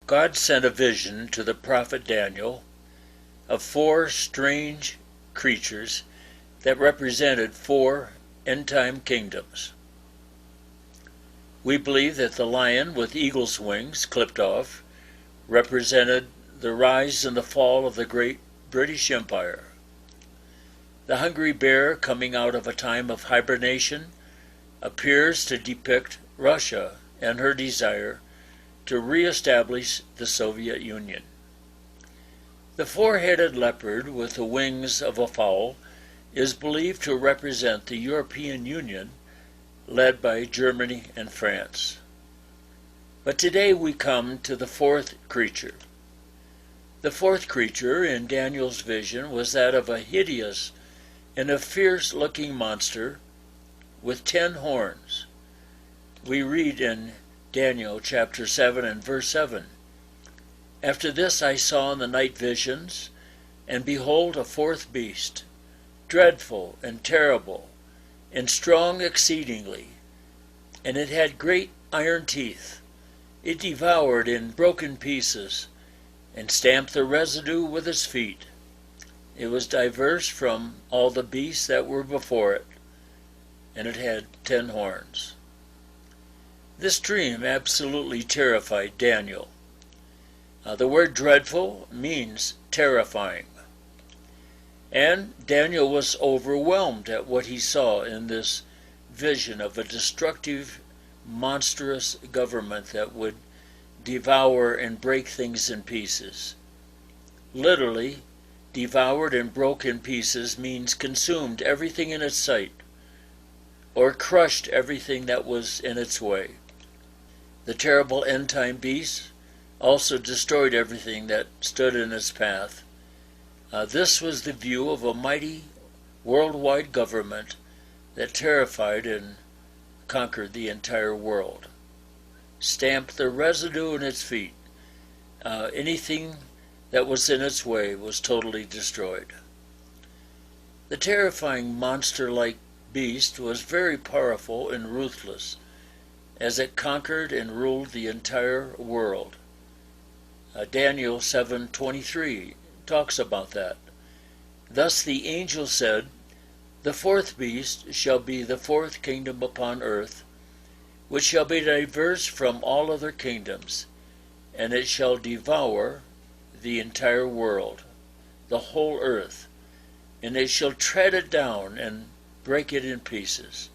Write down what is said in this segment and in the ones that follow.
God sent a vision to the prophet Daniel of four strange creatures that represented four end-time kingdoms. We believe that the lion with eagle's wings clipped off represented the rise and the fall of the great British Empire. The hungry bear coming out of a time of hibernation appears to depict Russia and her desire to re-establish the Soviet Union. The four-headed leopard with the wings of a fowl is believed to represent the European Union led by Germany and France. But today we come to the fourth creature. The fourth creature in Daniel's vision was that of a hideous and a fierce-looking monster with 10 horns. We read in Daniel chapter 7 and verse 7, "After this I saw in the night visions, and behold a fourth beast, dreadful and terrible, and strong exceedingly, and it had great iron teeth. It devoured in broken pieces, and stamped the residue with its feet. It was diverse from all the beasts that were before it, and it had 10 horns." This dream absolutely terrified Daniel. The word dreadful means terrifying. And Daniel was overwhelmed at what he saw in this vision of a destructive, monstrous government that would devour and break things in pieces. Literally, devoured and broke in pieces means consumed everything in its sight, or crushed everything that was in its way. The terrible end-time beast also destroyed everything that stood in its path. This was the view of a mighty worldwide government that terrified and conquered the entire world. Stamped the residue in its feet. Anything that was in its way was totally destroyed. The terrifying monster-like beast was very powerful and ruthless, as it conquered and ruled the entire world. Daniel 7:23 talks about that. "Thus the angel said, The fourth beast shall be the fourth kingdom upon earth, which shall be diverse from all other kingdoms, and it shall devour the entire world, the whole earth, and it shall tread it down and break it in pieces."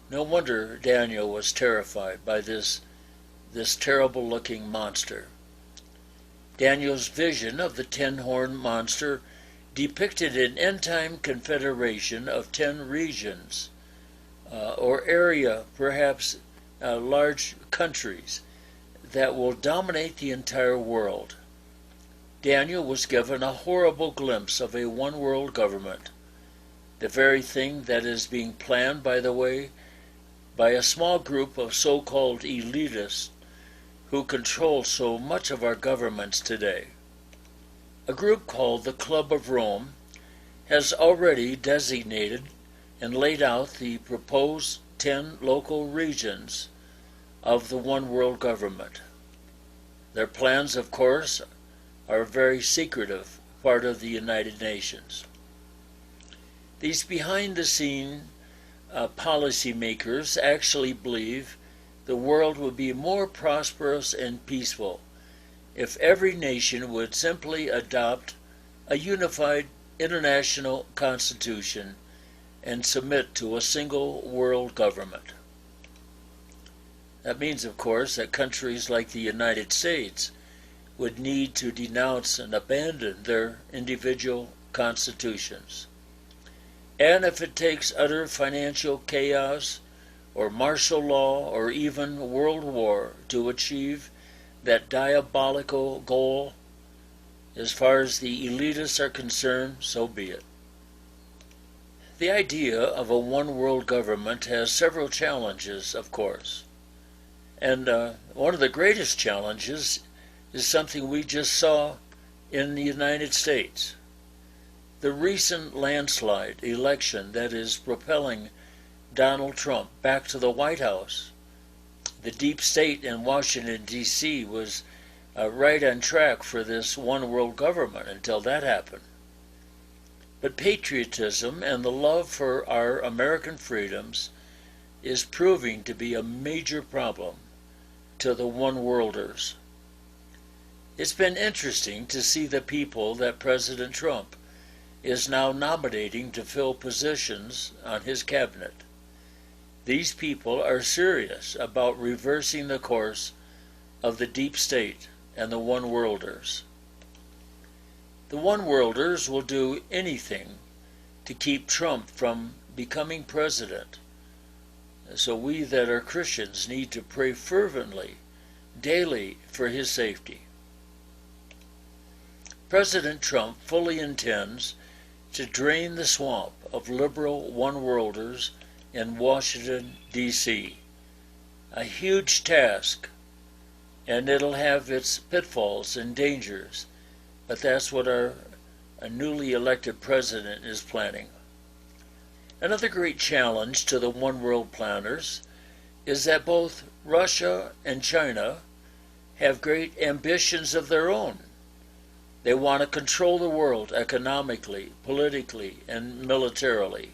No wonder Daniel was terrified by this terrible-looking monster. Daniel's vision of the 10-horned monster depicted an end-time confederation of 10 regions, or area, perhaps large countries, that will dominate the entire world. Daniel was given a horrible glimpse of a one-world government, the very thing that is being planned, by the way, by a small group of so-called elitists who control so much of our governments today. A group called the Club of Rome has already designated and laid out the proposed 10 local regions of the one-world government. Their plans, of course, are a very secretive part of the United Nations. These behind-the-scene policymakers actually believe the world would be more prosperous and peaceful if every nation would simply adopt a unified international constitution and submit to a single world government. That means, of course, that countries like the United States would need to denounce and abandon their individual constitutions. And if it takes utter financial chaos or martial law or even world war to achieve that diabolical goal, as far as the elitists are concerned, so be it. The idea of a one-world government has several challenges, of course. And one of the greatest challenges is something we just saw in the United States. The recent landslide election that is propelling Donald Trump back to the White House. The deep state in Washington, D.C. was right on track for this one world government until that happened. But patriotism and the love for our American freedoms is proving to be a major problem to the one-worlders. It's been interesting to see the people that President Trump is now nominating to fill positions on his cabinet. These people are serious about reversing the course of the deep state and the one-worlders. The one-worlders will do anything to keep Trump from becoming president. So we that are Christians need to pray fervently, daily, for his safety. President Trump fully intends to drain the swamp of liberal one-worlders in Washington, D.C. A huge task, and it'll have its pitfalls and dangers, but that's what our newly elected president is planning. Another great challenge to the one-world planners is that both Russia and China have great ambitions of their own. They want to control the world economically, politically, and militarily.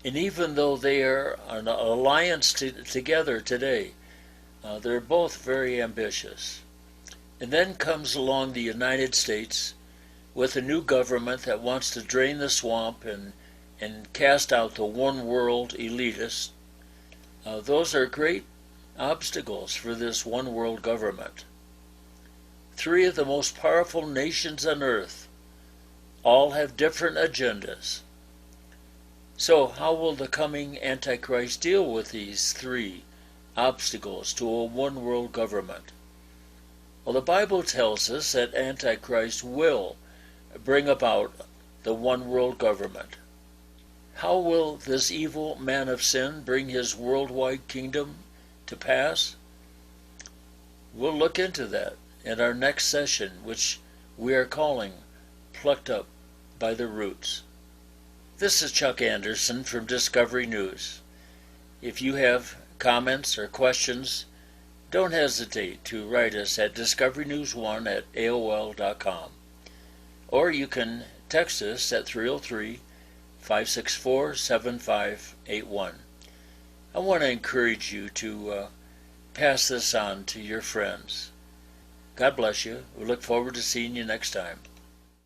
And even though they are an alliance together today, they're both very ambitious. And then comes along the United States with a new government that wants to drain the swamp and cast out the one-world elitists. Those are great obstacles for this one-world government. Three of the most powerful nations on earth all have different agendas. So how will the coming Antichrist deal with these three obstacles to a one-world government? Well, the Bible tells us that Antichrist will bring about the one-world government. How will this evil man of sin bring his worldwide kingdom to pass? We'll look into that in our next session, which we are calling Plucked Up by the Roots. This is Chuck Anderson from Discovery News. If you have comments or questions, don't hesitate to write us at discoverynews1@aol.com. Or you can text us at 303-564-7581. I want to encourage you to pass this on to your friends. God bless you. We look forward to seeing you next time.